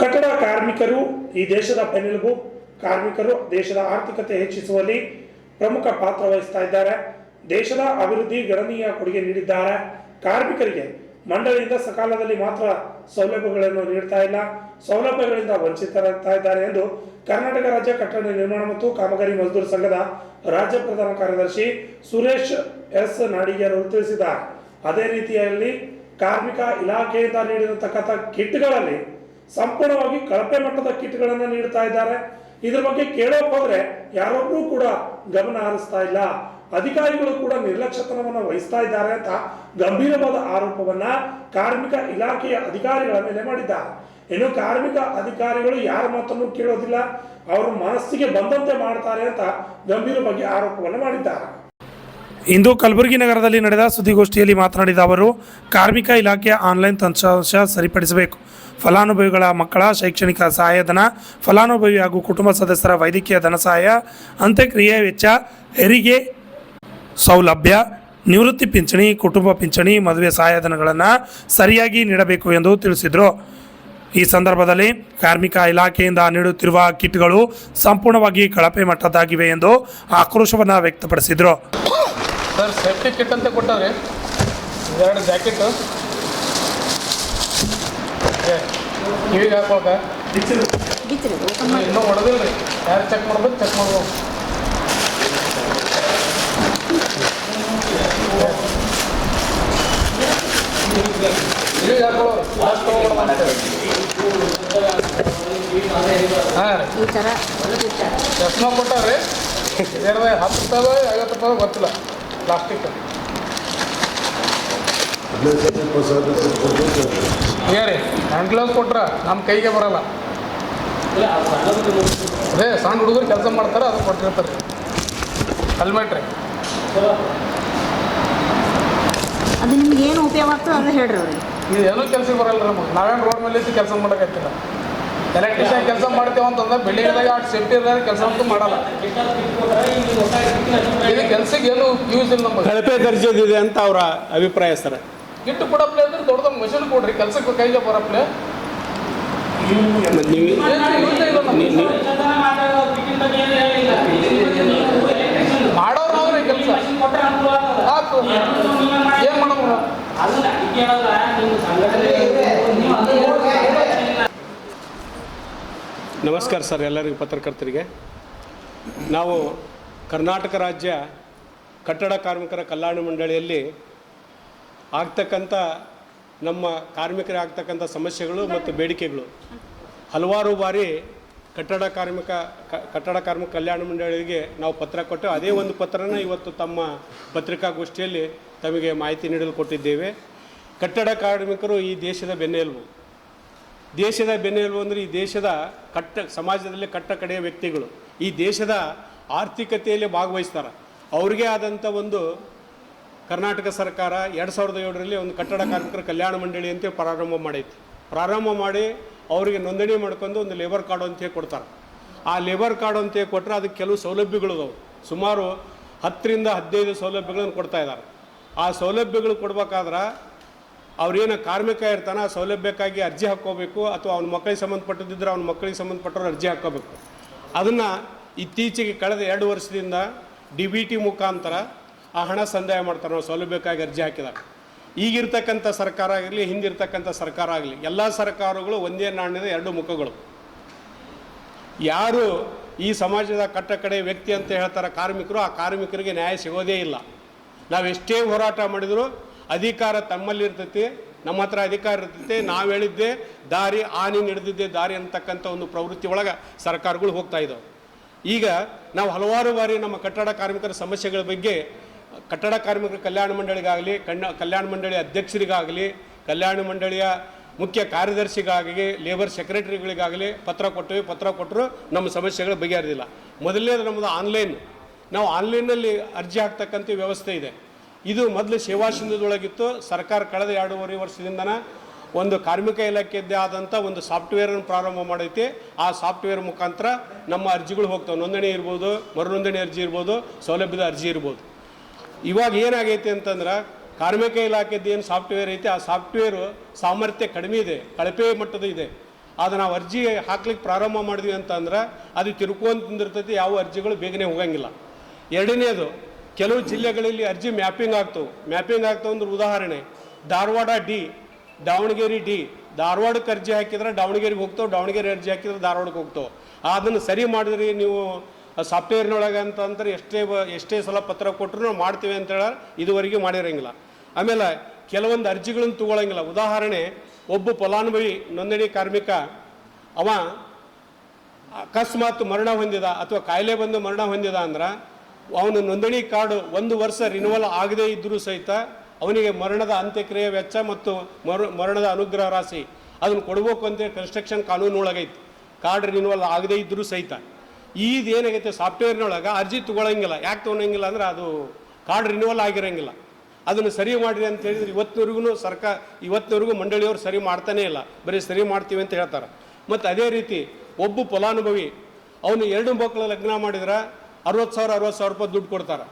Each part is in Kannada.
ಕಟ್ಟಡ ಕಾರ್ಮಿಕರು ಈ ದೇಶದ ಬೆನ್ನೆಲುಬು. ಕಾರ್ಮಿಕರು ದೇಶದ ಆರ್ಥಿಕತೆ ಹೆಚ್ಚಿಸುವಲ್ಲಿ ಪ್ರಮುಖ ಪಾತ್ರ ವಹಿಸ್ತಾ ಇದ್ದಾರೆ. ದೇಶದ ಅಭಿವೃದ್ಧಿ ಗಣನೀಯ ಕೊಡುಗೆ ನೀಡಿದ್ದಾರೆ. ಕಾರ್ಮಿಕರಿಗೆ ಮಂಡಳಿಯಿಂದ ಸಕಾಲದಲ್ಲಿ ಮಾತ್ರ ಸೌಲಭ್ಯಗಳನ್ನು ನೀಡ್ತಾ ಇಲ್ಲ, ಸೌಲಭ್ಯಗಳಿಂದ ವಂಚಿತರಾಗ್ತಾ ಇದ್ದಾರೆ ಎಂದು ಕರ್ನಾಟಕ ರಾಜ್ಯ ಕಟ್ಟಡ ನಿರ್ಮಾಣ ಮತ್ತು ಕಾಮಗಾರಿ ಮಜ್ದೂರ್ ಸಂಘದ ರಾಜ್ಯ ಪ್ರಧಾನ ಕಾರ್ಯದರ್ಶಿ ಸುರೇಶ್ ಎಸ್ ನಾಡಿಗೇರ್ ಅವರು ತಿಳಿಸಿದ್ದಾರೆ. ಅದೇ ರೀತಿಯಲ್ಲಿ ಕಾರ್ಮಿಕ ಇಲಾಖೆಯಿಂದ ನೀಡಿರತಕ್ಕಂಥ ಕಿಟ್ಗಳಲ್ಲಿ ಸಂಪೂರ್ಣವಾಗಿ ಕಳಪೆ ಮಟ್ಟದ ಕಿಟ್ಗಳನ್ನು ನೀಡ್ತಾ ಇದ್ದಾರೆ. ಇದ್ರ ಬಗ್ಗೆ ಕೇಳೋಕೆ ಹೋದ್ರೆ ಯಾರೊಬ್ಬರೂ ಕೂಡ ಗಮನ ಹರಿಸ್ತಾ ಇಲ್ಲ. ಅಧಿಕಾರಿಗಳು ಕೂಡ ನಿರ್ಲಕ್ಷ್ಯತನವನ್ನು ವಹಿಸ್ತಾ ಇದ್ದಾರೆ ಅಂತ ಗಂಭೀರವಾದ ಆರೋಪವನ್ನ ಕಾರ್ಮಿಕ ಇಲಾಖೆಯ ಅಧಿಕಾರಿಗಳ ಮೇಲೆ ಮಾಡಿದ್ದಾರೆ. ಇನ್ನು ಕಾರ್ಮಿಕ ಅಧಿಕಾರಿಗಳು ಯಾರ ಮಾತನ್ನು ಕೇಳೋದಿಲ್ಲ, ಅವರ ಮನಸ್ಸಿಗೆ ಬಂದಂತೆ ಮಾಡ್ತಾರೆ ಅಂತ ಗಂಭೀರವಾಗಿ ಆರೋಪವನ್ನು ಮಾಡಿದ್ದಾರೆ. ಇಂದು ಕಲಬುರಗಿ ನಗರದಲ್ಲಿ ನಡೆದ ಸುದ್ದಿಗೋಷ್ಠಿಯಲ್ಲಿ ಮಾತನಾಡಿದ ಅವರು, ಕಾರ್ಮಿಕ ಇಲಾಖೆಯ ಆನ್ಲೈನ್ ತಂತ್ರಾಂಶ ಸರಿಪಡಿಸಬೇಕು. ಫಲಾನುಭವಿಗಳ ಮಕ್ಕಳ ಶೈಕ್ಷಣಿಕ ಸಹಾಯಧನ, ಫಲಾನುಭವಿ ಹಾಗೂ ಕುಟುಂಬ ಸದಸ್ಯರ ವೈದ್ಯಕೀಯ ಧನ ಸಹಾಯ, ಅಂತ್ಯಕ್ರಿಯೆ ವೆಚ್ಚ, ಹೆರಿಗೆ ಸೌಲಭ್ಯ, ನಿವೃತ್ತಿ ಪಿಂಚಣಿ, ಕುಟುಂಬ ಪಿಂಚಣಿ, ಮದುವೆ ಸಹಾಯಧನಗಳನ್ನು ಸರಿಯಾಗಿ ನೀಡಬೇಕು ಎಂದು ತಿಳಿಸಿದರು. ಈ ಸಂದರ್ಭದಲ್ಲಿ ಕಾರ್ಮಿಕ ಇಲಾಖೆಯಿಂದ ನೀಡುತ್ತಿರುವ ಕಿಟ್ಗಳು ಸಂಪೂರ್ಣವಾಗಿ ಕಳಪೆ ಮಟ್ಟದ್ದಾಗಿವೆ ಎಂದು ಆಕ್ರೋಶವನ್ನು ವ್ಯಕ್ತಪಡಿಸಿದರು. ಸರ್, ಸೇಫ್ಟಿ ಕಿಟ್ ಅಂತ ಕೊಟ್ಟವ್ರಿ, ಎರಡು ಜಾಕೆಟು ಕಿವಿಗೆ ಹಾಕೊಳಕ ಇನ್ನೂ ಹೊಡೆದಿಲ್ಲ ರೀ. ಯಾರು ಚೆಕ್ ಮಾಡ್ಬೇಕು, ಚೆಕ್ ಮಾಡ್ಬೇಕು. ಕಿವಿಗೆ ಹಾಕೊಳ್ಳೋರು ಜಾಸ್ತಿ ತೊಗೊಳ್ಬೋದು. ಹಾಂ ರೀ, ಚಸ್ಮಾ ಕೊಟ್ಟವ್ರಿ, 10 ರೂಪಾಯಿ 50 ರೂಪಾಯಿ ಗೊತ್ತಿಲ್ಲ, ಪ್ಲಾಸ್ಟಿಕ್. ಏರಿ ಹ್ಯಾಂಡ್ ಗ್ಲೌಸ್ ಕೊಟ್ರೆ ನಮ್ಮ ಕೈಗೆ ಬರಲ್ಲ. ಅದೇ ಸಣ್ಣ ಹುಡುಗರು ಕೆಲಸ ಮಾಡ್ತಾರೆ, ಅದು ಕೊಟ್ಟಿರ್ತಾರೆ. ಹೆಲ್ಮೆಟ್ ರೀ, ಅದು ನಿಮ್ಗೆ ಏನು ಉಪಯೋಗ ಆಗ್ತದೆ ಅದು ಹೇಳ್ರಿ ಅವ್ರಿಗೆ. ಇದು ಏನೂ ಕೆಲಸ ಬರಲ್ಲ ನಮಗೆ. ನಾವೇನು ರೋಡ್ ಮೇಲೆ ಇದ್ದು ಕೆಲಸ ಮಾಡೋಕ್ಕಾಗ್ತಿಲ್ಲ. ಎಲೆಕ್ಟ್ರಿಷಿಯನ್ ಕೆಲಸ ಮಾಡ್ತೇವೆ ಅಂತಂದ್ರೆ ಬಿಲ್ಡಿಂಗ್ದಾಗ ಅಷ್ಟು ಸೇಫ್ಟಿ ಇರೋದಾಗ ಕೆಲಸ ಅಂತೂ ಮಾಡಲ್ಲ. ಇದು ಕೆಲಸಕ್ಕೆ ಏನು ಯೂಸ್ ಇಲ್ಲ ನಮಗೆ. ಕಳಪೆ ದರ್ಜೆದಿದೆ ಅಂತ ಅವರ ಅಭಿಪ್ರಾಯ ಸರ್. ಗಿಟ್ಟು ಕೊಡಪ್ಲೆ ಅಂದ್ರೆ ದೊಡ್ಡದೊಂದು ಮಷೀನ್ ಕೊಡ್ರಿ, ಕೆಲಸಕ್ಕೆ ಕೈಗೆ ಬರಪ್ಲೆ. ಮಾಡೋರು ಅವ್ರೆ ಕೆಲಸ ಆಯ್ತು, ಏನು ಮಾಡೋರು. ನಮಸ್ಕಾರ ಸರ್ ಎಲ್ಲರಿಗೂ ಪತ್ರಕರ್ತರಿಗೆ. ನಾವು ಕರ್ನಾಟಕ ರಾಜ್ಯ ಕಟ್ಟಡ ಕಾರ್ಮಿಕರ ಕಲ್ಯಾಣ ಮಂಡಳಿಯಲ್ಲಿ ಆಗ್ತಕ್ಕಂಥ ನಮ್ಮ ಕಾರ್ಮಿಕರಿಗೆ ಆಗ್ತಕ್ಕಂಥ ಸಮಸ್ಯೆಗಳು ಮತ್ತು ಬೇಡಿಕೆಗಳು ಹಲವಾರು ಬಾರಿ ಕಟ್ಟಡ ಕಾರ್ಮಿಕ ಕಲ್ಯಾಣ ಮಂಡಳಿಗೆ ನಾವು ಪತ್ರ ಕೊಟ್ಟು ಅದೇ ಒಂದು ಪತ್ರನ ಇವತ್ತು ತಮ್ಮ ಪತ್ರಿಕಾಗೋಷ್ಠಿಯಲ್ಲಿ ತಮಗೆ ಮಾಹಿತಿ ನೀಡಲು ಕೊಟ್ಟಿದ್ದೇವೆ. ಕಟ್ಟಡ ಕಾರ್ಮಿಕರು ಈ ದೇಶದ ಬೆನ್ನೆಲುಬು. ದೇಶದ ಬೆನ್ನೆಲುಬು ಅಂದರೆ ಈ ದೇಶದ ಸಮಾಜದಲ್ಲಿ ಕಟ್ಟಕಡೆಯ ವ್ಯಕ್ತಿಗಳು ಈ ದೇಶದ ಆರ್ಥಿಕತೆಯಲ್ಲಿ ಭಾಗವಹಿಸ್ತಾರೆ. ಅವ್ರಿಗೆ ಆದಂಥ ಒಂದು ಕರ್ನಾಟಕ ಸರ್ಕಾರ 2007ರಲ್ಲಿ ಒಂದು ಕಟ್ಟಡ ಕಾರ್ಮಿಕರ ಕಲ್ಯಾಣ ಮಂಡಳಿ ಅಂತ ಪ್ರಾರಂಭ ಮಾಡಿ ಅವರಿಗೆ ನೋಂದಣಿ ಮಾಡ್ಕೊಂಡು ಒಂದು ಲೇಬರ್ ಕಾರ್ಡು ಅಂತ ಕೊಡ್ತಾರೆ. ಆ ಲೇಬರ್ ಕಾರ್ಡು ಅಂತ ಕೊಟ್ಟರೆ ಅದಕ್ಕೆ ಕೆಲವು ಸೌಲಭ್ಯಗಳು ಅದಾವೆ. ಸುಮಾರು 10 ರಿಂದ 15 ಸೌಲಭ್ಯಗಳನ್ನು ಕೊಡ್ತಾ ಇದ್ದಾರೆ. ಆ ಸೌಲಭ್ಯಗಳು ಕೊಡ್ಬೇಕಾದ್ರೆ ಅವ್ರೇನು ಕಾರ್ಮಿಕ ಇರ್ತಾನೆ ಆ ಸೌಲಭ್ಯಕ್ಕಾಗಿ ಅರ್ಜಿ ಹಾಕ್ಕೋಬೇಕು, ಅಥವಾ ಅವ್ನ ಮಕ್ಕಳಿಗೆ ಸಂಬಂಧಪಟ್ಟಿದ್ದರೆ ಅವ್ನ ಮಕ್ಕಳಿಗೆ ಸಂಬಂಧಪಟ್ಟವ್ರು ಅರ್ಜಿ ಹಾಕ್ಕೋಬೇಕು. ಅದನ್ನು ಇತ್ತೀಚೆಗೆ ಕಳೆದ 2 ವರ್ಷದಿಂದ DBT ಮುಖಾಂತರ ಆ ಹಣ ಸಂದಾಯ ಮಾಡ್ತಾರೆ ನಾವು ಸೌಲಭ್ಯಕ್ಕಾಗಿ ಅರ್ಜಿ ಹಾಕಿದಾಗ. ಈಗಿರ್ತಕ್ಕಂಥ ಸರ್ಕಾರ ಆಗಲಿ, ಹಿಂದಿರ್ತಕ್ಕಂಥ ಸರ್ಕಾರ ಆಗಲಿ, ಎಲ್ಲ ಸರ್ಕಾರಗಳು ಒಂದೇ ನಾಣ್ಯದ 2 ಮುಖಗಳು. ಯಾರು ಈ ಸಮಾಜದ ಕಟ್ಟಕಡೆ ವ್ಯಕ್ತಿ ಅಂತ ಹೇಳ್ತಾರೆ ಕಾರ್ಮಿಕರು, ಆ ಕಾರ್ಮಿಕರಿಗೆ ನ್ಯಾಯ ಸಿಗೋದೇ ಇಲ್ಲ. ನಾವು ಎಷ್ಟೇ ಹೋರಾಟ ಮಾಡಿದರೂ ಅಧಿಕಾರ ತಮ್ಮಲ್ಲಿ ಇರ್ತೈತಿ, ನಮ್ಮ ಹತ್ರ ಅಧಿಕಾರ ಇರ್ತೈತೆ, ನಾವು ಹೇಳಿದ್ದೆ ದಾರಿ, ನೀನು ಹಿಡಿದಿದ್ದೆ ದಾರಿ ಅಂತಕ್ಕಂಥ ಒಂದು ಪ್ರವೃತ್ತಿ ಒಳಗೆ ಸರ್ಕಾರಗಳು ಹೋಗ್ತಾ ಇದ್ದಾವೆ. ಈಗ ನಾವು ಹಲವಾರು ಬಾರಿ ನಮ್ಮ ಕಟ್ಟಡ ಕಾರ್ಮಿಕರ ಸಮಸ್ಯೆಗಳ ಬಗ್ಗೆ ಕಟ್ಟಡ ಕಾರ್ಮಿಕರ ಕಲ್ಯಾಣ ಮಂಡಳಿಗಾಗಲಿ, ಕಲ್ಯಾಣ ಮಂಡಳಿ ಅಧ್ಯಕ್ಷರಿಗಾಗಲಿ, ಕಲ್ಯಾಣ ಮಂಡಳಿಯ ಮುಖ್ಯ ಕಾರ್ಯದರ್ಶಿಗಾಗಲಿ, ಲೇಬರ್ ಸೆಕ್ರೆಟರಿಗಳಿಗಾಗಲಿ ಪತ್ರ ಕೊಟ್ಟರು ನಮ್ಮ ಸಮಸ್ಯೆಗಳು ಬಗೆಹರಿದಿಲ್ಲ. ಮೊದಲನೇದು ನಮ್ಮದು ಆನ್ಲೈನ್. ನಾವು ಆನ್ಲೈನಲ್ಲಿ ಅರ್ಜಿ ಹಾಕ್ತಕ್ಕಂಥ ವ್ಯವಸ್ಥೆ ಇದೆ. ಇದು ಮೊದಲು ಸೇವಾ ಸಿಂಧುದೊಳಗಿತ್ತು. ಸರ್ಕಾರ ಕಳೆದ 2.5 ವರ್ಷದಿಂದನ ಒಂದು ಕಾರ್ಮಿಕ ಇಲಾಖೆಯದ್ದೇ ಆದಂಥ ಒಂದು ಸಾಫ್ಟ್ವೇರನ್ನು ಪ್ರಾರಂಭ ಮಾಡೈತಿ. ಆ ಸಾಫ್ಟ್ವೇರ್ ಮುಖಾಂತರ ನಮ್ಮ ಅರ್ಜಿಗಳು ಹೋಗ್ತವೆ. ನೋಂದಣಿ ಇರ್ಬೋದು, ಮರುನೋಂದಣಿ ಅರ್ಜಿ ಇರ್ಬೋದು, ಸೌಲಭ್ಯದ ಅರ್ಜಿ ಇರ್ಬೋದು. ಇವಾಗ ಏನಾಗೈತಿ ಅಂತಂದ್ರೆ ಕಾರ್ಮಿಕ ಇಲಾಖೆದ್ದು ಏನು ಸಾಫ್ಟ್ವೇರ್ ಐತಿ, ಆ ಸಾಫ್ಟ್ವೇರು ಸಾಮರ್ಥ್ಯ ಕಡಿಮೆ ಇದೆ, ಕಳಪೆ ಮಟ್ಟದ ಇದೆ. ಅದು ನಾವು ಅರ್ಜಿ ಹಾಕ್ಲಿಕ್ಕೆ ಪ್ರಾರಂಭ ಮಾಡಿದ್ವಿ ಅಂತಂದ್ರೆ ಅದು ತಿರ್ಕೊಂತ ನಿಂದಿರ್ತೈತಿ, ಯಾವ ಅರ್ಜಿಗಳು ಬೇಗನೆ ಹೋಗಂಗಿಲ್ಲ. ಎರಡನೇದು, ಕೆಲವು ಜಿಲ್ಲೆಗಳಲ್ಲಿ ಅರ್ಜಿ ಮ್ಯಾಪಿಂಗ್ ಆಗ್ತವೆ ಅಂದ್ರೆ ಉದಾಹರಣೆ ಧಾರವಾಡ ಡಿ, ದಾವಣಗೆರೆ ಡಿ. ಧಾರವಾಡಕ್ಕೆ ಅರ್ಜಿ ಹಾಕಿದ್ರೆ ದಾವಣಗೆರೆಗೆ ಹೋಗ್ತಾವೆ, ದಾವಣಗೆರೆ ಅರ್ಜಿ ಹಾಕಿದ್ರೆ ಧಾರವಾಡಕ್ಕೆ ಹೋಗ್ತಾವೆ. ಅದನ್ನು ಸರಿ ಮಾಡಿದ್ರಿ ನೀವು ಸಾಫ್ಟ್ವೇರ್ನೊಳಗೆ ಅಂತಂದ್ರೆ ಎಷ್ಟೇ ಸಲ ಪತ್ರ ಕೊಟ್ಟರು ನಾವು ಮಾಡ್ತೀವಿ ಅಂತ ಹೇಳಿ ಇದುವರೆಗೆ ಮಾಡಿರಂಗಿಲ್ಲ. ಆಮೇಲೆ ಕೆಲವೊಂದು ಅರ್ಜಿಗಳನ್ನು ತಗೊಳ್ಳಂಗಿಲ್ಲ. ಉದಾಹರಣೆ, ಒಬ್ಬ ಫಲಾನುಭವಿ ನೋಂದಣಿ ಕಾರ್ಮಿಕ ಅವ ಅಕಸ್ಮಾತ್ ಮರಣ ಹೊಂದಿದ ಅಥವಾ ಕಾಯಿಲೆ ಬಂದು ಮರಣ ಹೊಂದಿದ ಅಂದ್ರೆ ಅವನು ನೋಂದಣಿ ಕಾರ್ಡು 1 ವರ್ಷ ರಿನ್ಯೂವಲ್ ಆಗದೇ ಇದ್ದರೂ ಸಹಿತ ಅವನಿಗೆ ಮರಣದ ಅಂತ್ಯಕ್ರಿಯೆ ವೆಚ್ಚ ಮತ್ತು ಮರಣದ ಅನುಗ್ರಹ ರಾಶಿ ಅದನ್ನು ಕೊಡಬೇಕು ಅಂತೇಳಿ ಕನ್ಸ್ಟ್ರಕ್ಷನ್ ಕಾನೂನು ಒಳಗೈತಿ. ಕಾರ್ಡ್ ರಿನ್ಯೂವಲ್ ಆಗದೇ ಇದ್ದರೂ ಸಹಿತ ಏನಾಗೈತೆ ಸಾಫ್ಟ್ವೇರ್ನೊಳಗೆ ಅರ್ಜಿ ತೊಗೊಳಂಗಿಲ್ಲ. ಯಾಕೆ ತೊಗೊಳಂಗಿಲ್ಲ ಅಂದ್ರೆ ಅದು ಕಾರ್ಡ್ ರಿನ್ಯೂವಲ್ ಆಗಿರೋಂಗಿಲ್ಲ. ಅದನ್ನು ಸರಿ ಮಾಡಿರಿ ಅಂತ ಹೇಳಿದ್ರೆ ಇವತ್ತಿನವರೆಗೂ ಮಂಡಳಿಯವರು ಸರಿ ಮಾಡ್ತಾನೇ ಇಲ್ಲ, ಬರೀ ಸರಿ ಮಾಡ್ತೀವಿ ಅಂತ ಹೇಳ್ತಾರೆ. ಮತ್ತು ಅದೇ ರೀತಿ ಒಬ್ಬ ಫಲಾನುಭವಿ ಅವನು 2 ಮಕ್ಕಳ ಲಗ್ನ ಮಾಡಿದ್ರೆ 60,000 ರೂಪಾಯಿ ದುಡ್ಡು ಕೊಡ್ತಾರೆ.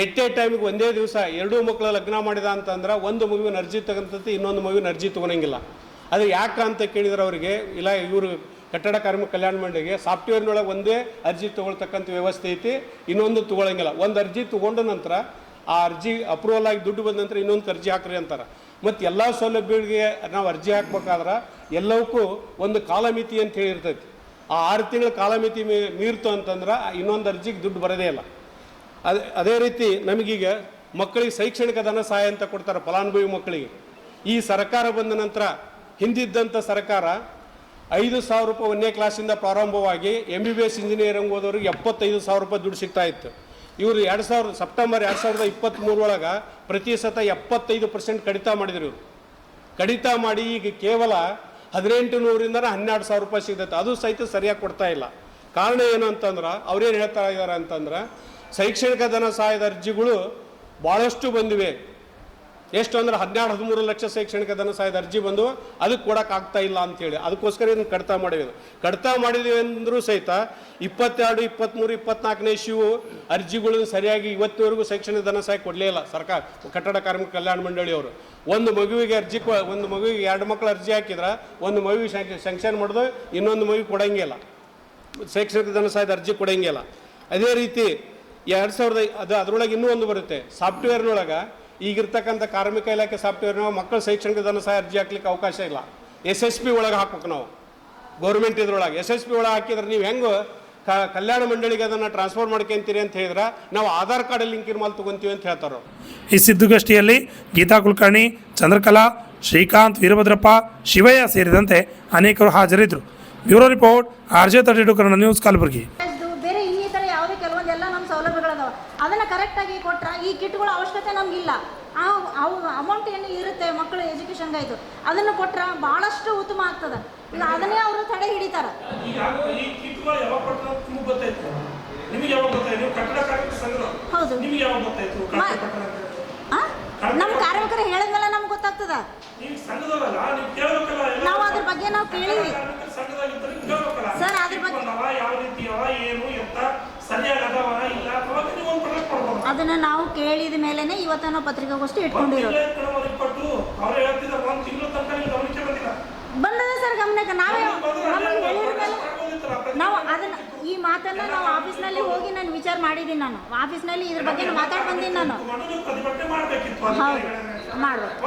ಎಟ್ಟೆ ಟೈಮಿಗೆ ಒಂದೇ ದಿವಸ 2 ಮಕ್ಕಳ ಲಗ್ನ ಮಾಡಿದ ಅಂತಂದ್ರೆ ಒಂದು ಮಗುವಿನ ಅರ್ಜಿ ತಗೊಂತೈತಿ, ಇನ್ನೊಂದು ಮಗುವಿನ ಅರ್ಜಿ ತೊಗೊಳಂಗಿಲ್ಲ. ಅದು ಯಾಕೆ ಅಂತ ಕೇಳಿದ್ರೆ ಅವರಿಗೆ ಇಲ್ಲ, ಇವರು ಕಟ್ಟಡ ಕಾರ್ಮಿಕ ಕಲ್ಯಾಣ ಮಂಡಳಿಗೆ ಸಾಫ್ಟ್ವೇರ್ನೊಳಗೆ ಒಂದೇ ಅರ್ಜಿ ತೊಗೊಳ್ತಕ್ಕಂಥ ವ್ಯವಸ್ಥೆ ಐತಿ, ಇನ್ನೊಂದು ತೊಗೊಳಂಗಿಲ್ಲ. ಒಂದು ಅರ್ಜಿ ತೊಗೊಂಡ ನಂತರ ಆ ಅರ್ಜಿ ಅಪ್ರೂವಲ್ ಆಗಿ ದುಡ್ಡು ಬಂದ ನಂತರ ಇನ್ನೊಂದು ಅರ್ಜಿ ಹಾಕ್ರಿ ಅಂತಾರೆ. ಮತ್ತು ಎಲ್ಲ ಸೌಲಭ್ಯಗಳಿಗೆ ನಾವು ಅರ್ಜಿ ಹಾಕ್ಬೇಕಾದ್ರೆ ಎಲ್ಲವಕ್ಕೂ ಒಂದು ಕಾಲಮಿತಿ ಅಂತ ಹೇಳಿರ್ತೈತಿ. ಆ 6 ತಿಂಗಳ ಕಾಲಮಿತಿ ಮೀರ್ತು ಅಂತಂದ್ರೆ ಇನ್ನೊಂದು ಅರ್ಜಿಗೆ ದುಡ್ಡು ಬರೋದೇ ಇಲ್ಲ. ಅದೇ ರೀತಿ ನಮಗೀಗ ಮಕ್ಕಳಿಗೆ ಶೈಕ್ಷಣಿಕ ಧನ ಸಹಾಯ ಅಂತ ಕೊಡ್ತಾರೆ ಫಲಾನುಭವಿ ಮಕ್ಕಳಿಗೆ. ಈ ಸರ್ಕಾರ ಬಂದ ನಂತರ ಹಿಂದಿದ್ದಂಥ ಸರ್ಕಾರ 5,000 ರೂಪಾಯಿ 1ನೇ ಕ್ಲಾಸಿಂದ ಪ್ರಾರಂಭವಾಗಿ MBBS ಇಂಜಿನಿಯರಿಂಗ್ ಓದೋರಿಗೆ 75,000 ರೂಪಾಯಿ ದುಡ್ಡು ಸಿಗ್ತಾ ಇತ್ತು. ಇವರು ಸೆಪ್ಟೆಂಬರ್ 2023 ಒಳಗೆ ಪ್ರತಿ ಸತ 75% ಕಡಿತ ಮಾಡಿದ್ರು. ಇವರು ಕಡಿತ ಮಾಡಿ ಈಗ ಕೇವಲ 1800ರಿಂದ 12,000 ರೂಪಾಯಿ ಸಿಗ್ತೈತೆ. ಅದು ಸಹಿತ ಸರಿಯಾಗಿ ಕೊಡ್ತಾ ಇಲ್ಲ. ಕಾರಣ ಏನು ಅಂತಂದ್ರೆ ಅವ್ರೇನು ಹೇಳ್ತಾ ಇದ್ದಾರೆ ಅಂತಂದ್ರೆ ಶೈಕ್ಷಣಿಕ ಧನ ಸಹಾಯದ ಅರ್ಜಿಗಳು ಭಾಳಷ್ಟು ಬಂದಿವೆ. ಎಷ್ಟು ಅಂದ್ರೆ 12-13 ಲಕ್ಷ ಶೈಕ್ಷಣಿಕ ಧನ ಸಹಾಯದ ಅರ್ಜಿ ಬಂದು ಅದಕ್ಕೆ ಕೊಡೋಕ್ಕಾಗ್ತಾ ಇಲ್ಲ ಅಂತೇಳಿ ಅದಕ್ಕೋಸ್ಕರ ಇದನ್ನು ಕಡಿತ ಮಾಡಿದ್ವಿ ಅಂದರೂ ಸಹಿತ 22, 23, 24ನೇ ಇಶ್ಯೂ ಅರ್ಜಿಗಳನ್ನು ಸರಿಯಾಗಿ ಇವತ್ತಿನವರೆಗೂ ಶೈಕ್ಷಣಿಕ ಧನ ಸಹಾಯ ಕೊಡಲೇ ಇಲ್ಲ ಸರ್ಕಾರ, ಕಟ್ಟಡ ಕಾರ್ಮಿಕ ಕಲ್ಯಾಣ ಮಂಡಳಿಯವರು. ಒಂದು ಮಗುವಿಗೆ 2 ಮಕ್ಕಳು ಅರ್ಜಿ ಹಾಕಿದ್ರೆ ಒಂದು ಮಗುವಿಗೆ ಸ್ಯಾಂಕ್ಷನ್ ಮಾಡೋದು, ಇನ್ನೊಂದು ಮಗುವಿಗೆ ಕೊಡಂಗಿಲ್ಲ, ಶೈಕ್ಷಣಿಕ ಧನ ಸಹಾಯದ ಅರ್ಜಿ ಕೊಡಂಗಿಲ್ಲ. ಅದೇ ರೀತಿ 2000 ಅದರೊಳಗೆ ಇನ್ನೂ ಒಂದು ಬರುತ್ತೆ, ಸಾಫ್ಟ್ವೇರ್ನೊಳಗೆ ಈಗಿರ್ತಕ್ಕಂಥ ಕಾರ್ಮಿಕ ಇಲಾಖೆ ಸಾಫ್ಟ್ವೇರ್ನಾಗ ಮಕ್ಕಳು ಶೈಕ್ಷಣಿಕ ಧನ ಸಹಾಯ ಅರ್ಜಿ ಹಾಕ್ಲಿಕ್ಕೆ ಅವಕಾಶ ಇಲ್ಲ. SSP ಒಳಗೆ ಹಾಕ್ಬೇಕು ನಾವು, ಗೌರ್ಮೆಂಟ್ ಇದ್ರೊಳಗೆ SSP ಒಳಗೆ ಹಾಕಿದ್ರೆ ನೀವು ಹೆಂಗೆ ಕಲ್ಯಾಣ ಮಂಡಳಿಗೆ ಅದನ್ನು ಟ್ರಾನ್ಸ್ಫರ್ ಮಾಡ್ಕೊಂತೀರಿ ಅಂತ ಹೇಳಿದ್ರೆ ನಾವು ಆಧಾರ್ ಕಾರ್ಡ್ ಲಿಂಕಿನ ಮೇಲೆ ತೊಗೊಂತೀವಿ ಅಂತ ಹೇಳ್ತಾರೆ. ಈ ಸಿದ್ದುಗೋಷ್ಠಿಯಲ್ಲಿ ಗೀತಾ ಕುಲಕರ್ಣಿ, ಚಂದ್ರಕಲಾ, ಶ್ರೀಕಾಂತ್, ವೀರಭದ್ರಪ್ಪ, ಶಿವಯ್ಯ ಸೇರಿದಂತೆ ಅನೇಕರು ಹಾಜರಿದ್ದರು. Bureau report RJ32 Kannada news, Kalaburagi. ಬೇರೆ ಇನ್ನಿತರ ಯಾವುದೇ ಕೆಲವೊಂದೆಲ್ಲ ನಮ್ಮ ಸೌಲಭ್ಯಗಳದಾವ, ಅದನ್ನು ಕರೆಕ್ಟಾಗಿ ಕೊಟ್ರೆ ಈ ಕಿಟ್ಗಳ ಅವಶ್ಯಕತೆ ನಮಗಿಲ್ಲ. ಅವು ಅಮೌಂಟ್ ಏನು ಇರುತ್ತೆ ಮಕ್ಕಳು ಎಜುಕೇಷನ್ಗಾಯ್ತು ಅದನ್ನು ಕೊಟ್ರೆ ಭಾಳಷ್ಟು ಉತ್ತಮ ಆಗ್ತದೆ. ಈಗ ಅದನ್ನೇ ಅವರು ತಡೆ ಹಿಡಿತಾರೆ. ಹೌದು, ನಮ್ಮ ಕಾರ್ಮಿಕರು ಹೇಳಿದ್ಮೇಲೆ ನಮ್ಗೆ ಗೊತ್ತಾಗ್ತದ. ನಾವು ಅದ್ರ ಬಗ್ಗೆ ನಾವು ಕೇಳಿವಿ ಸರ್, ಅದ್ರ ಬಗ್ಗೆ ಅದನ್ನ ನಾವು ಕೇಳಿದ ಮೇಲೆನೆ ಇವತ್ತು ನಾವು ಪತ್ರಿಕಾಗೋಷ್ಠಿ ಇಟ್ಕೊಂಡಿರೋದು. ಬಂದದ ಸರ್ ಗಮನಕ್ಕೆ, ನಾವೇ ನಮಗೆ ಹೇಳಿದ ಮೇಲೆ ನಾವು ಅದನ್ನ ಈ ಮಾತನ್ನ ನಾವು ಆಫೀಸ್ನಲ್ಲಿ ಹೋಗಿ ನಾನು ವಿಚಾರ ಮಾಡಿದ್ದೀನಿ. ನಾನು ಆಫೀಸ್ನಲ್ಲಿ ಇದ್ರ ಬಗ್ಗೆ ಮಾತಾಡಿ ಬಂದೀನಿ. ನಾನು ಹೌದು ಮಾಡ್ಬೇಕು.